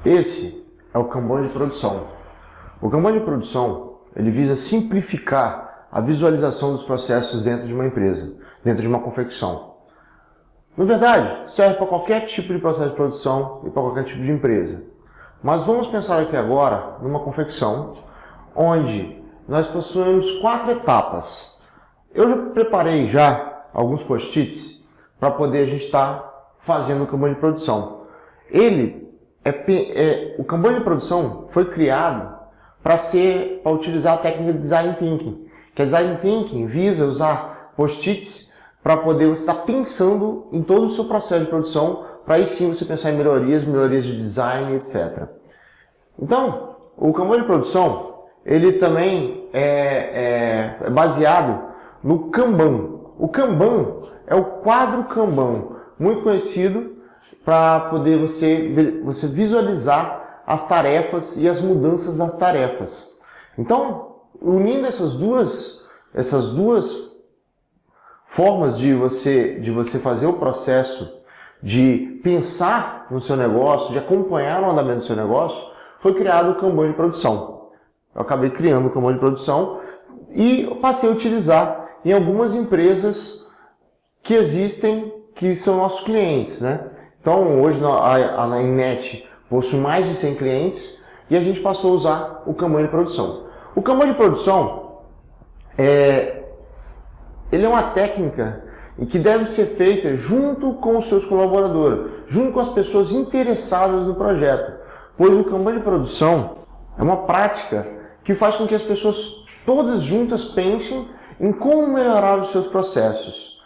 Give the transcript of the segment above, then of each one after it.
Esse é o Kanban de produção. O Kanban de produção, ele visa simplificar a visualização dos processos dentro de uma empresa, dentro de uma confecção. Na verdade, serve para qualquer tipo de processo de produção e para qualquer tipo de empresa. Mas vamos pensar aqui agora numa confecção onde nós possuímos 4 etapas. Eu já preparei alguns post-its para poder a gente estar fazendo o Kanban de produção. O Kanban de produção foi criado para utilizar a técnica de Design Thinking. Que a Design Thinking visa usar post-its para poder você estar pensando em todo o seu processo de produção, para aí sim você pensar em melhorias de design, etc. Então, o Kanban de produção, ele também é baseado no Kanban. O Kanban é o quadro Kanban, muito conhecido para poder você visualizar as tarefas e as mudanças das tarefas. Então, unindo essas duas formas de você fazer o processo de pensar no seu negócio, de acompanhar o andamento do seu negócio, foi criado o Kanban de produção. Eu acabei criando o Kanban de produção e passei a utilizar em algumas empresas que existem, que são nossos clientes, né? Então, hoje a Innet possui mais de 100 clientes e a gente passou a usar o Kanban de produção. O Kanban de produção ele é uma técnica que deve ser feita junto com os seus colaboradores, junto com as pessoas interessadas no projeto, pois o Kanban de produção é uma prática que faz com que as pessoas todas juntas pensem em como melhorar os seus processos.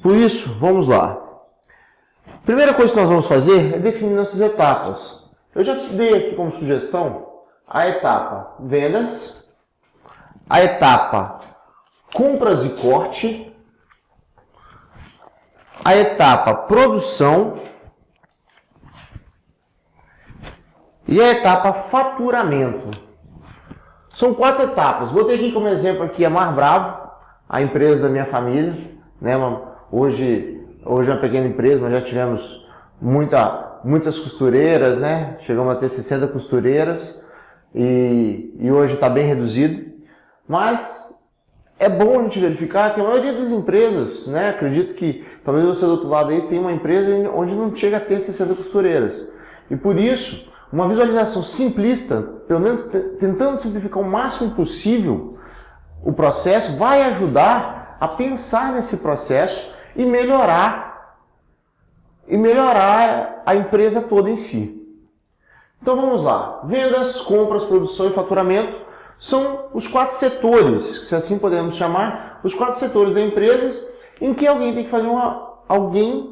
Por isso, vamos lá. A primeira coisa que nós vamos fazer é definir essas etapas. Eu já dei aqui como sugestão a etapa vendas, a etapa compras e corte, a etapa produção e a etapa faturamento. São 4 etapas. Botei aqui como exemplo aqui a Mar Bravo, a empresa da minha família, né? Hoje é uma pequena empresa, mas já tivemos muitas costureiras, né? Chegamos a ter 60 costureiras e hoje está bem reduzido. Mas é bom a gente verificar que a maioria das empresas, né? Acredito que talvez você do outro lado aí tenha uma empresa onde não chega a ter 60 costureiras. E por isso, uma visualização simplista, pelo menos tentando simplificar o máximo possível o processo, vai ajudar a pensar nesse processo e melhorar a empresa toda em si. Então vamos lá. Vendas, compras, produção e faturamento são os 4 setores, se assim podemos chamar, os 4 setores da empresa em que alguém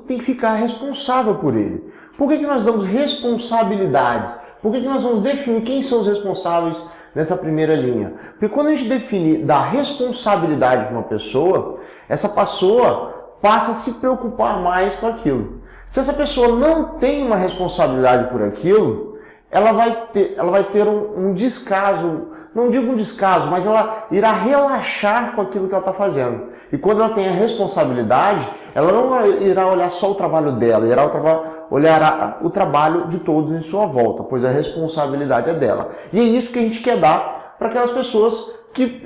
tem que ficar responsável por ele. Por que nós damos responsabilidades? Por que nós vamos definir quem são os responsáveis nessa primeira linha? Porque quando a gente dá responsabilidade para uma pessoa, essa pessoa passa a se preocupar mais com aquilo. Se essa pessoa não tem uma responsabilidade por aquilo, ela vai ter um descaso, não digo um descaso, mas ela irá relaxar com aquilo que ela está fazendo. E quando ela tem a responsabilidade, ela não irá olhar só o trabalho dela, irá olhar o trabalho de todos em sua volta, pois a responsabilidade é dela. E é isso que a gente quer dar para aquelas pessoas que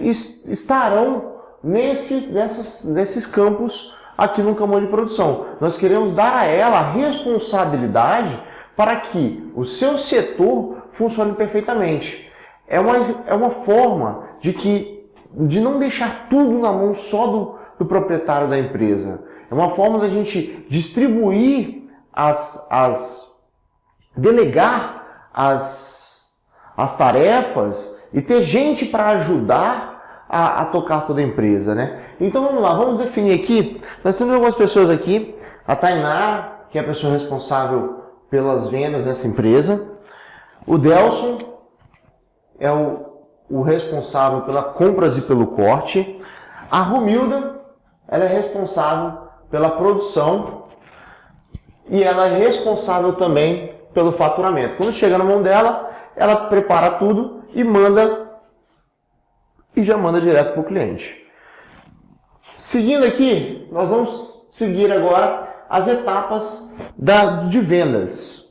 estarão nesses campos aqui no Kanban de produção. Nós queremos dar a ela a responsabilidade para que o seu setor funcione perfeitamente. É uma forma de não deixar tudo na mão só do proprietário da empresa. É uma forma da gente distribuir delegar as tarefas e ter gente para ajudar a tocar toda a empresa, né? Então vamos lá, vamos definir aqui. Nós temos algumas pessoas aqui. A Tainá, que é a pessoa responsável pelas vendas dessa empresa. O Delson é o responsável pelas compras e pelo corte. A Romilda, ela é responsável pela produção e ela é responsável também pelo faturamento. Quando chega na mão dela, ela prepara tudo e já manda direto para o cliente. Seguindo aqui, nós vamos seguir agora as etapas de vendas.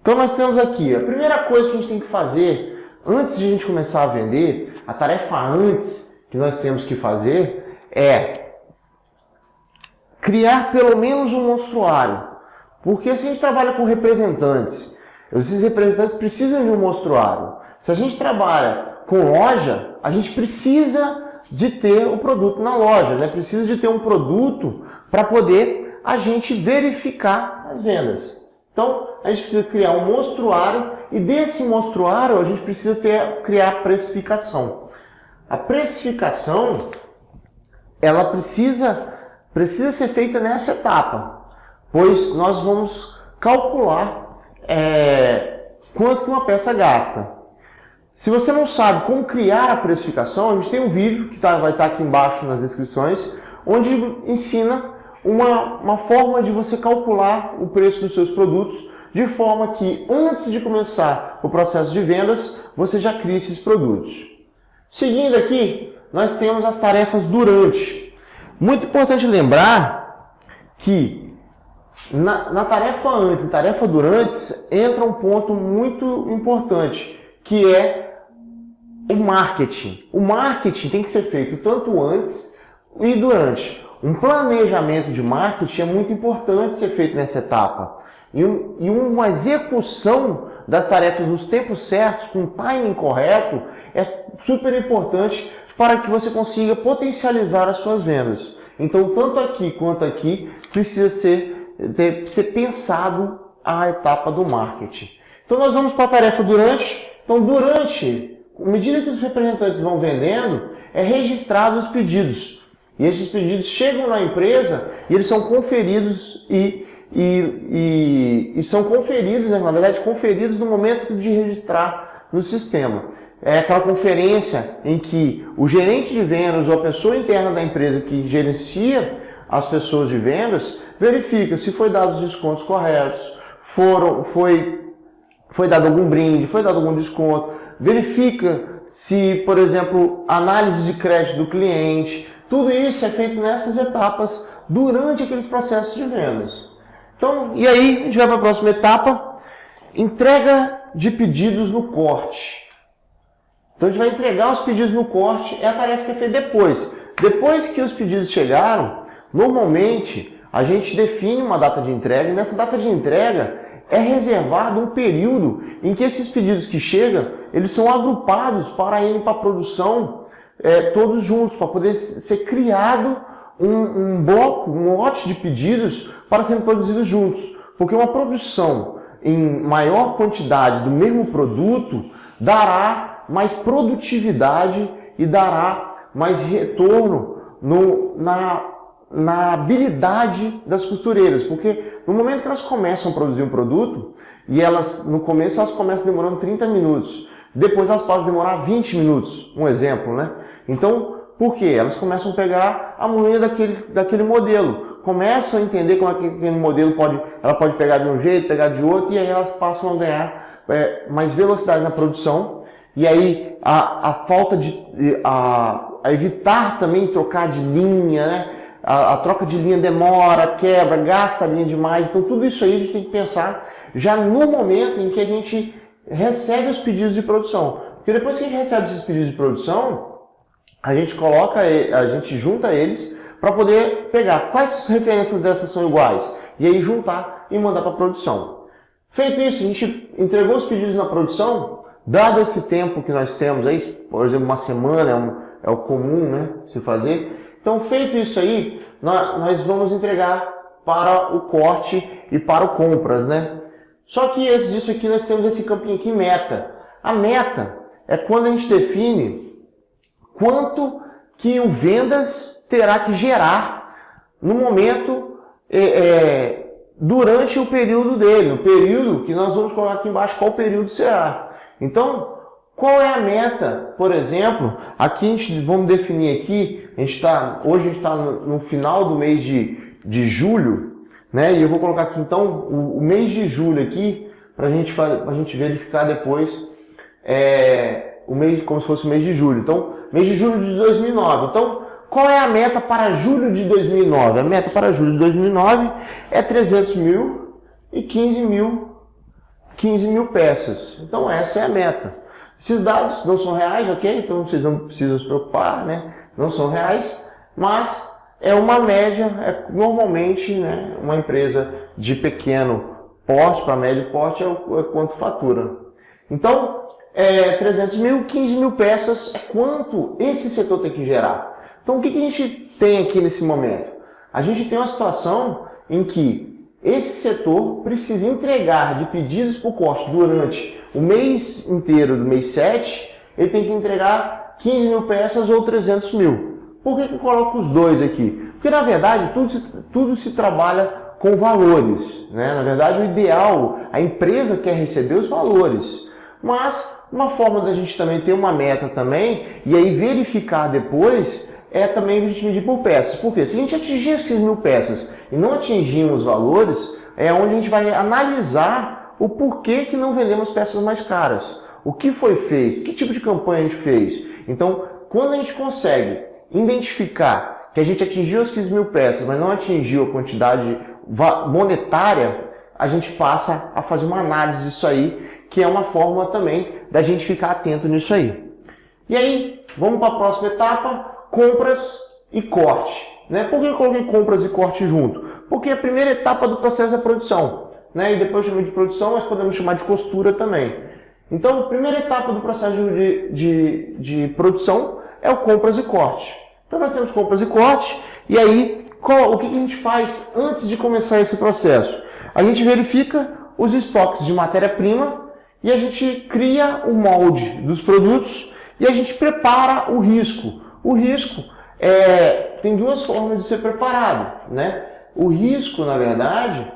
Então nós temos aqui, a primeira coisa que a gente tem que fazer, antes de a gente começar a vender, a tarefa antes que nós temos que fazer é criar pelo menos um mostruário. Porque se a gente trabalha com representantes, esses representantes precisam de um mostruário. Se a gente trabalha com loja, a gente precisa de ter o produto na loja, né? Precisa de ter um produto para poder a gente verificar as vendas. Então, a gente precisa criar um mostruário e desse mostruário a gente precisa criar a precificação. A precificação, ela precisa ser feita nessa etapa, pois nós vamos calcular quanto que uma peça gasta. Se você não sabe como criar a precificação, a gente tem um vídeo que vai estar aqui embaixo nas descrições, onde ensina uma forma de você calcular o preço dos seus produtos, de forma que antes de começar o processo de vendas, você já cria esses produtos. Seguindo aqui, nós temos as tarefas durante. Muito importante lembrar que na tarefa antes e tarefa durante entra um ponto muito importante, que é o marketing. O marketing tem que ser feito tanto antes e durante. Um planejamento de marketing é muito importante ser feito nessa etapa. E uma execução das tarefas nos tempos certos, com o timing correto, é super importante para que você consiga potencializar as suas vendas. Então, tanto aqui quanto aqui, precisa ser pensado a etapa do marketing. Então, nós vamos para a tarefa durante. Então, durante, à medida que os representantes vão vendendo, é registrado os pedidos. E esses pedidos chegam na empresa e eles são conferidos são conferidos, na verdade, conferidos no momento de registrar no sistema. É aquela conferência em que o gerente de vendas ou a pessoa interna da empresa que gerencia as pessoas de vendas verifica se foi dado os descontos corretos, foi dado algum brinde, foi dado algum desconto, verifica se, por exemplo, análise de crédito do cliente. Tudo isso é feito nessas etapas durante aqueles processos de vendas. Então, e aí a gente vai para a próxima etapa, entrega de pedidos no corte. Então a gente vai entregar os pedidos no corte, é a tarefa que é feita depois. Depois que os pedidos chegaram, normalmente a gente define uma data de entrega, e nessa data de entrega é reservado um período em que esses pedidos que chegam, eles são agrupados para irem para a produção todos juntos, para poder ser criado um bloco, um lote de pedidos para serem produzidos juntos. Porque uma produção em maior quantidade do mesmo produto dará mais produtividade e dará mais retorno na habilidade das costureiras. Porque no momento que elas começam a produzir um produto, e no começo elas começam demorando 30 minutos, depois elas passam a demorar 20 minutos, um exemplo, né? Então, por quê? Elas começam a pegar a manha daquele modelo, começam a entender como aquele modelo ela pode pegar de um jeito, pegar de outro, e aí elas passam a ganhar mais velocidade na produção, e aí a falta a evitar também trocar de linha, né? A troca de linha demora, quebra, gasta a linha demais. Então tudo isso aí a gente tem que pensar já no momento em que a gente recebe os pedidos de produção. Porque depois que a gente recebe esses pedidos de produção, a gente junta eles para poder pegar quais referências dessas são iguais e aí juntar e mandar para a produção. Feito isso, a gente entregou os pedidos na produção, dado esse tempo que nós temos aí, por exemplo, uma semana é o comum, né, se fazer. Então, feito isso aí, nós vamos entregar para o corte e para o compras, né? Só que antes disso aqui nós temos esse campinho aqui, meta. A meta é quando a gente define quanto que o vendas terá que gerar no momento, durante o período dele, o período que nós vamos colocar aqui embaixo, qual período será. Então, qual é a meta? Por exemplo, aqui vamos definir aqui, hoje a gente está no final do mês de julho, né? E eu vou colocar aqui então o mês de julho aqui, para a gente verificar depois o mês, como se fosse o mês de julho. Então, mês de julho de 2009. Então, qual é a meta para julho de 2009? A meta para julho de 2009 é 300 mil e 15 mil 15 mil peças. Então essa é a meta. Esses dados não são reais, ok? Então vocês não precisam se preocupar, né? Não são reais, mas é uma média, normalmente, né, uma empresa de pequeno porte para médio porte é quanto fatura. Então, 300 mil, 15 mil peças é quanto esse setor tem que gerar. Então, o que a gente tem aqui nesse momento? A gente tem uma situação em que esse setor precisa entregar de pedidos por corte durante o mês inteiro do mês 7, ele tem que entregar 15 mil peças ou 300 mil. Por que eu coloco os dois aqui? Porque, na verdade, tudo se trabalha com valores, né? Na verdade, o ideal, a empresa quer receber os valores. Mas uma forma da gente também ter uma meta também, e aí verificar depois, é também a gente medir por peças. Por quê? Se a gente atingir as 15 mil peças e não atingirmos os valores, é onde a gente vai analisar o porquê que não vendemos peças mais caras. O que foi feito? Que tipo de campanha a gente fez? Então, quando a gente consegue identificar que a gente atingiu as 15 mil peças, mas não atingiu a quantidade monetária, a gente passa a fazer uma análise disso aí, que é uma forma também da gente ficar atento nisso aí. E aí, vamos para a próxima etapa, compras e corte. Né? Por que eu coloquei compras e corte junto? Porque a primeira etapa do processo é a produção. Né? E depois eu chamei de produção, mas podemos chamar de costura também. Então, a primeira etapa do processo de produção é o compras e corte. Então nós temos compras e corte, e aí o que a gente faz antes de começar esse processo? A gente verifica os estoques de matéria-prima e a gente cria o molde dos produtos e a gente prepara o risco. O risco tem duas formas de ser preparado, né? O risco, na verdade,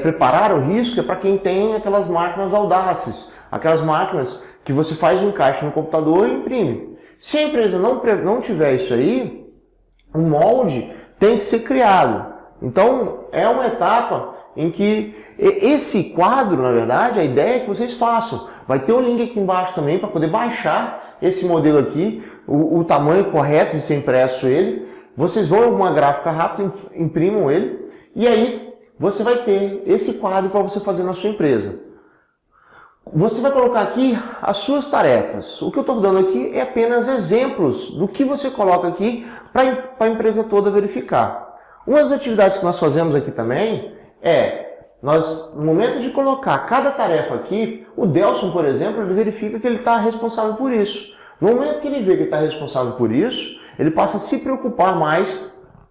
preparar o risco é para quem tem aquelas máquinas audaces, aquelas máquinas que você faz um encaixe no computador e imprime. Se a empresa não tiver isso aí, o molde tem que ser criado. Então, é uma etapa em que esse quadro, na verdade, a ideia é que vocês façam. Vai ter um link aqui embaixo também para poder baixar esse modelo aqui, o tamanho correto de ser impresso ele. Vocês vão em alguma gráfica rápida, imprimam ele, e aí você vai ter esse quadro para você fazer na sua empresa. Você vai colocar aqui as suas tarefas. O que eu estou dando aqui é apenas exemplos do que você coloca aqui para a empresa toda verificar. Uma das atividades que nós fazemos aqui também no momento de colocar cada tarefa aqui, o Delson, por exemplo, ele verifica que ele está responsável por isso. No momento que ele vê que ele está responsável por isso, ele passa a se preocupar mais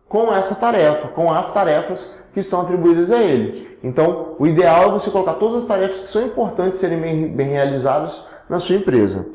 com essa tarefa, com as tarefas que estão atribuídas a ele. Então, o ideal é você colocar todas as tarefas que são importantes serem bem realizadas na sua empresa.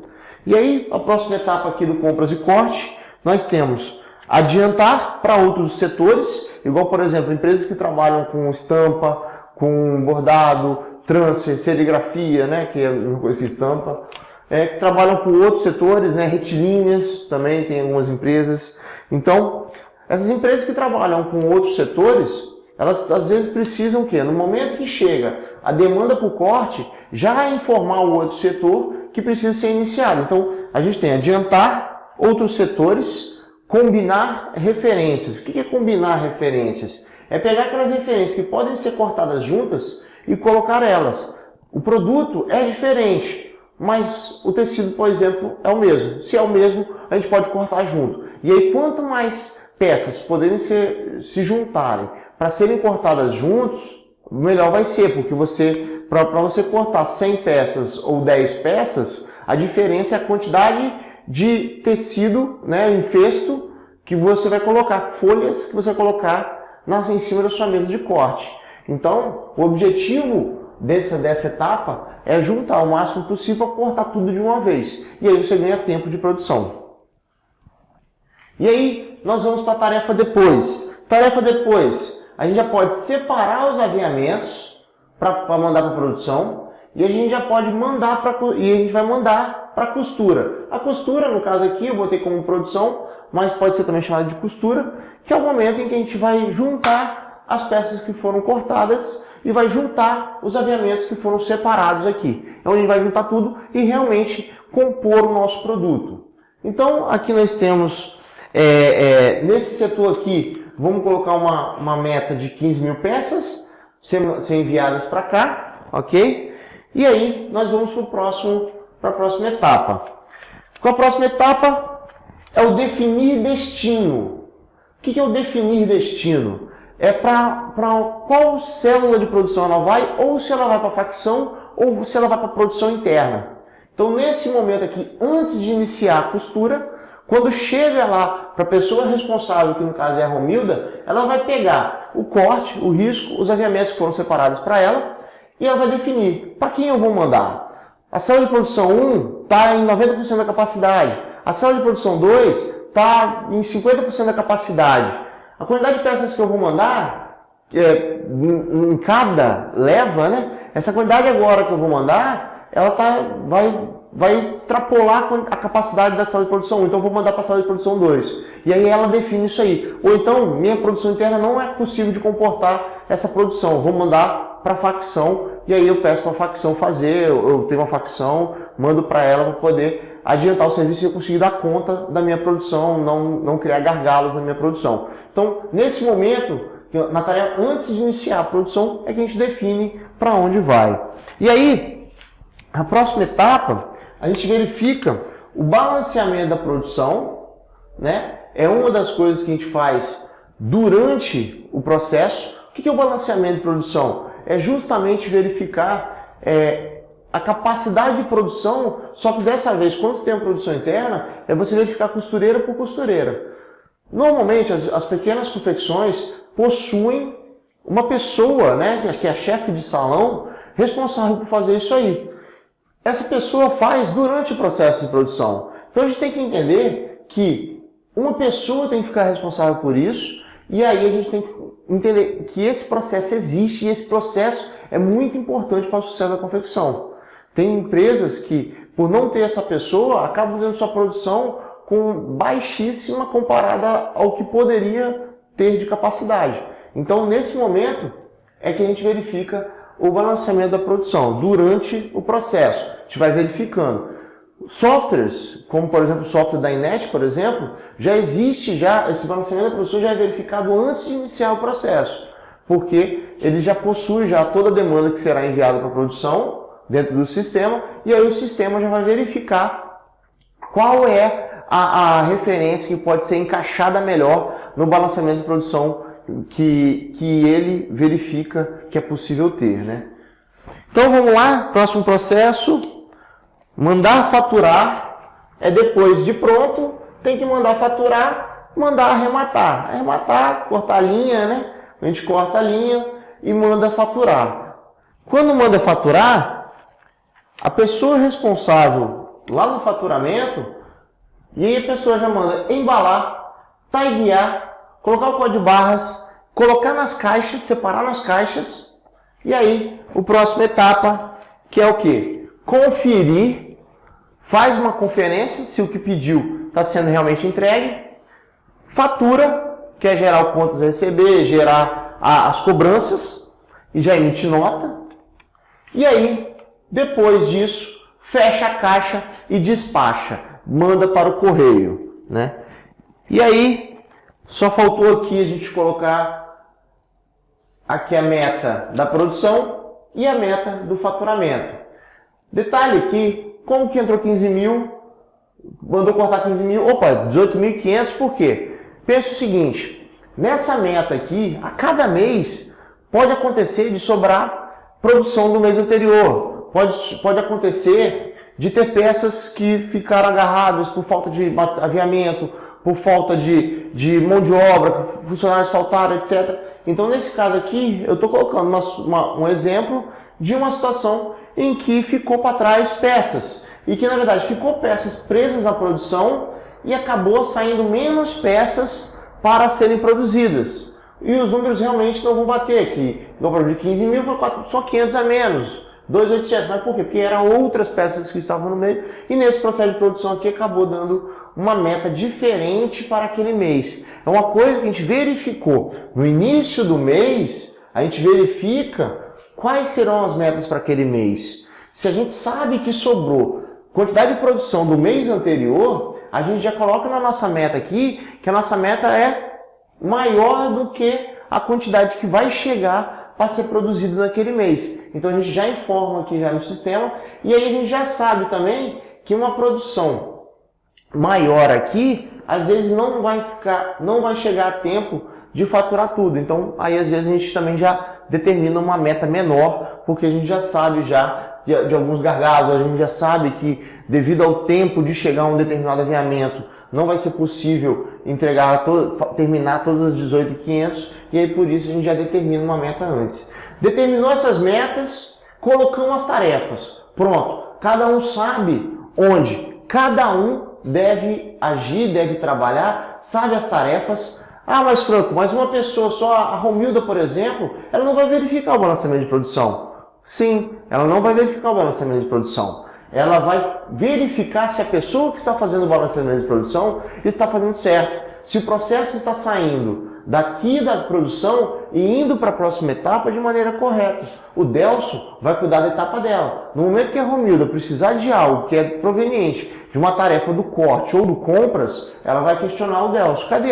E aí, a próxima etapa aqui do compras e corte, nós temos adiantar para outros setores, igual, por exemplo, empresas que trabalham com estampa, com bordado, transfer, serigrafia, né, que é a mesma coisa que estampa, que trabalham com outros setores, né, retilíneas, também tem algumas empresas. Então, essas empresas que trabalham com outros setores, elas às vezes precisam o quê? No momento que chega a demanda por corte, já informar o outro setor que precisa ser iniciado. Então, a gente tem adiantar outros setores, combinar referências. O que é combinar referências? É pegar aquelas referências que podem ser cortadas juntas e colocar elas. O produto é diferente, mas o tecido, por exemplo, é o mesmo. Se é o mesmo, a gente pode cortar junto. E aí, quanto mais peças poderem se juntarem para serem cortadas juntos, melhor vai ser, porque para você cortar 100 peças ou 10 peças, a diferença é a quantidade de tecido, né, infesto, que você vai colocar, folhas que você vai colocar em cima da sua mesa de corte. Então, o objetivo dessa etapa é juntar o máximo possível para cortar tudo de uma vez. E aí você ganha tempo de produção. E aí, nós vamos para a tarefa depois. Tarefa depois, a gente já pode separar os aviamentos para mandar para a produção e a gente já pode mandar para a costura. A costura, no caso aqui, eu botei como produção, mas pode ser também chamada de costura, que é o momento em que a gente vai juntar as peças que foram cortadas e vai juntar os aviamentos que foram separados aqui. Então a gente vai juntar tudo e realmente compor o nosso produto. Então aqui nós temos, nesse setor aqui, vamos colocar uma meta de 15 mil peças ser enviadas para cá, ok? E aí nós vamos para a próxima etapa. A próxima etapa é o definir destino. O que é o definir destino? É para qual célula de produção ela vai, ou se ela vai para a facção, ou se ela vai para a produção interna. Então, nesse momento aqui, antes de iniciar a costura, quando chega lá para a pessoa responsável, que no caso é a Romilda, ela vai pegar o corte, o risco, os aviamentos que foram separados para ela, e ela vai definir para quem eu vou mandar. A célula de produção 1 está em 90% da capacidade, a célula de produção 2 está em 50% da capacidade. A quantidade de peças que eu vou mandar, em cada leva, né? Essa quantidade agora que eu vou mandar, ela vai extrapolar a capacidade da sala de produção 1, então eu vou mandar para a sala de produção 2. E aí ela define isso aí. Ou então, minha produção interna não é possível de comportar essa produção, eu vou mandar para a facção, e aí eu peço para a facção fazer, eu tenho uma facção, mando para ela para poder adiantar o serviço e eu conseguir dar conta da minha produção, não criar gargalos na minha produção. Então, nesse momento, na tarefa antes de iniciar a produção, é que a gente define para onde vai. E aí, a próxima etapa, a gente verifica o balanceamento da produção, né? É uma das coisas que a gente faz durante o processo. O que é o balanceamento de produção? É justamente verificar a capacidade de produção, só que dessa vez, quando você tem a produção interna, é você verificar costureira por costureira. Normalmente, as pequenas confecções possuem uma pessoa, né, que é a chefe de salão, responsável por fazer isso aí. Essa pessoa faz durante o processo de produção. Então a gente tem que entender que uma pessoa tem que ficar responsável por isso, e aí a gente tem que entender que esse processo existe e esse processo é muito importante para o sucesso da confecção. Tem empresas que, por não ter essa pessoa, acabam fazendo sua produção com baixíssima comparada ao que poderia ter de capacidade. Então, nesse momento, é que a gente verifica o balanceamento da produção durante o processo. A gente vai verificando. Softwares, como por exemplo o software da Inet, por exemplo, já existe, esse balanceamento da produção já é verificado antes de iniciar o processo, porque ele já possui toda a demanda que será enviada para a produção dentro do sistema, e aí o sistema já vai verificar qual é a referência que pode ser encaixada melhor no balanceamento de produção que ele verifica que é possível ter, né? Então vamos lá, próximo processo, mandar faturar, depois de pronto, tem que mandar faturar, mandar arrematar. Arrematar, cortar a linha, né? A gente corta a linha e manda faturar. Quando manda faturar, a pessoa responsável lá no faturamento, e aí a pessoa já manda embalar, taguear, colocar o código de barras, colocar nas caixas, separar nas caixas, e aí a próxima etapa, que é o quê? Conferir, faz uma conferência, se o que pediu está sendo realmente entregue, fatura, que é gerar o contas a receber, gerar as cobranças, e já emite nota, e aí, depois disso, fecha a caixa e despacha, manda para o correio, né? E aí, só faltou aqui a gente colocar aqui a meta da produção e a meta do faturamento. Detalhe aqui, como que entrou 15 mil, mandou cortar 15 mil, opa, 18.500, por quê? Pensa o seguinte, nessa meta aqui, a cada mês, pode acontecer de sobrar produção do mês anterior, pode acontecer de ter peças que ficaram agarradas por falta de aviamento, por falta de mão de obra, funcionários faltaram, etc. Então, nesse caso aqui, eu estou colocando um exemplo de uma situação em que ficou para trás peças. E que, na verdade, ficou peças presas à produção e acabou saindo menos peças para serem produzidas. E os números realmente não vão bater, que no produto de 15 mil foi só 500 a menos. 2.800, mas por quê? Porque eram outras peças que estavam no meio e nesse processo de produção aqui acabou dando uma meta diferente para aquele mês. É uma coisa que a gente verificou. No início do mês, a gente verifica quais serão as metas para aquele mês. Se a gente sabe que sobrou quantidade de produção do mês anterior, a gente já coloca na nossa meta aqui que a nossa meta é maior do que a quantidade que vai chegar para ser produzido naquele mês. Então a gente já informa aqui já no sistema e aí a gente já sabe também que uma produção maior aqui, às vezes não vai chegar a tempo de faturar tudo. Então aí às vezes a gente também já determina uma meta menor, porque a gente já sabe já de alguns gargalos, a gente já sabe que devido ao tempo de chegar a um determinado aviamento, não vai ser possível terminar todas as 18.500 e aí por isso a gente já determina uma meta antes. Determinou essas metas, colocamos as tarefas. Pronto, cada um sabe onde cada um deve agir, deve trabalhar, sabe as tarefas. Ah, mas Franco, mas uma pessoa só, a Romilda, por exemplo, ela não vai verificar o balanceamento de produção. Sim, ela não vai verificar o balanceamento de produção. Ela vai verificar se a pessoa que está fazendo o balanceamento de produção está fazendo certo. Se o processo está saindo daqui da produção e indo para a próxima etapa de maneira correta. O Delso vai cuidar da etapa dela. No momento que a Romilda precisar de algo que é proveniente de uma tarefa do corte ou do compras, ela vai questionar o Delso. Cadê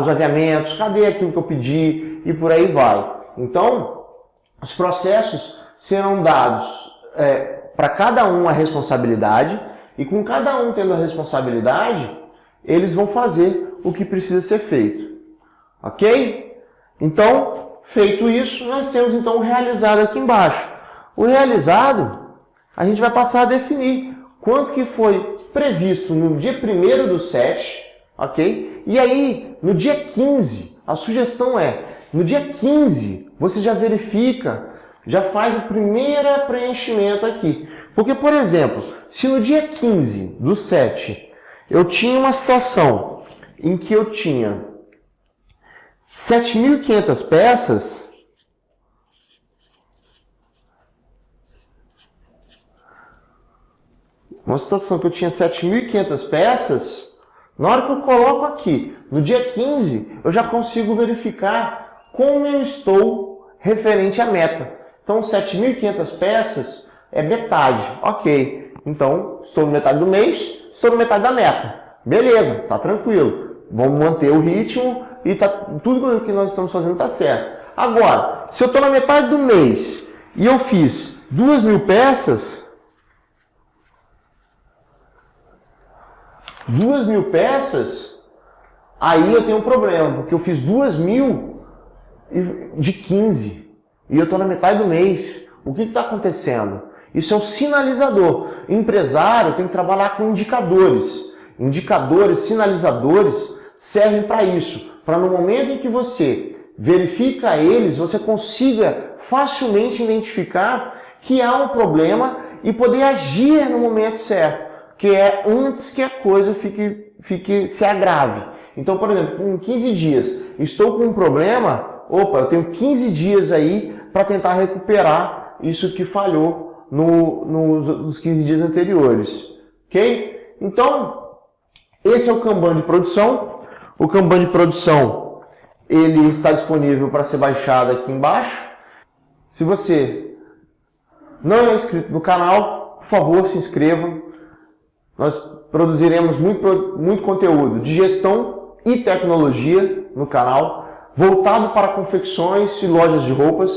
os aviamentos? Cadê aquilo que eu pedi? E por aí vai. Então, os processos serão dados para cada um a responsabilidade e com cada um tendo a responsabilidade, eles vão fazer o que precisa ser feito. Ok? Então, feito isso, nós temos então o realizado aqui embaixo. O realizado, a gente vai passar a definir quanto que foi previsto no dia 1º/7, ok? E aí, no dia 15, a sugestão é, no dia 15, você já verifica, já faz o primeiro preenchimento aqui. Porque, por exemplo, se no dia 15/7 eu tinha uma situação em que eu tinha 7.500 peças, uma situação que eu tinha 7.500 peças, na hora que eu coloco aqui, no dia 15, eu já consigo verificar como eu estou referente à meta. Então, 7.500 peças é metade. Ok, então estou na metade do mês, estou na metade da meta. Beleza, tá tranquilo. Vamos manter o ritmo e tudo que nós estamos fazendo está certo. Agora, se eu estou na metade do mês e eu fiz 2.000 peças, 2.000 peças, aí eu tenho um problema, porque eu fiz 2.000 de 15 e eu estou na metade do mês. O que está acontecendo? Isso é um sinalizador. O empresário tem que trabalhar com indicadores. Indicadores, sinalizadores servem para isso. Para no momento em que você verifica eles, você consiga facilmente identificar que há um problema e poder agir no momento certo, que é antes que a coisa se agrave. Então, por exemplo, em 15 dias, estou com um problema, eu tenho 15 dias aí para tentar recuperar isso que falhou nos 15 dias anteriores. Ok? Então, esse é o Kanban de produção. O Kanban de produção, ele está disponível para ser baixado aqui embaixo. Se você não é inscrito no canal, por favor, se inscreva. Nós produziremos muito conteúdo de gestão e tecnologia no canal, voltado para confecções e lojas de roupas.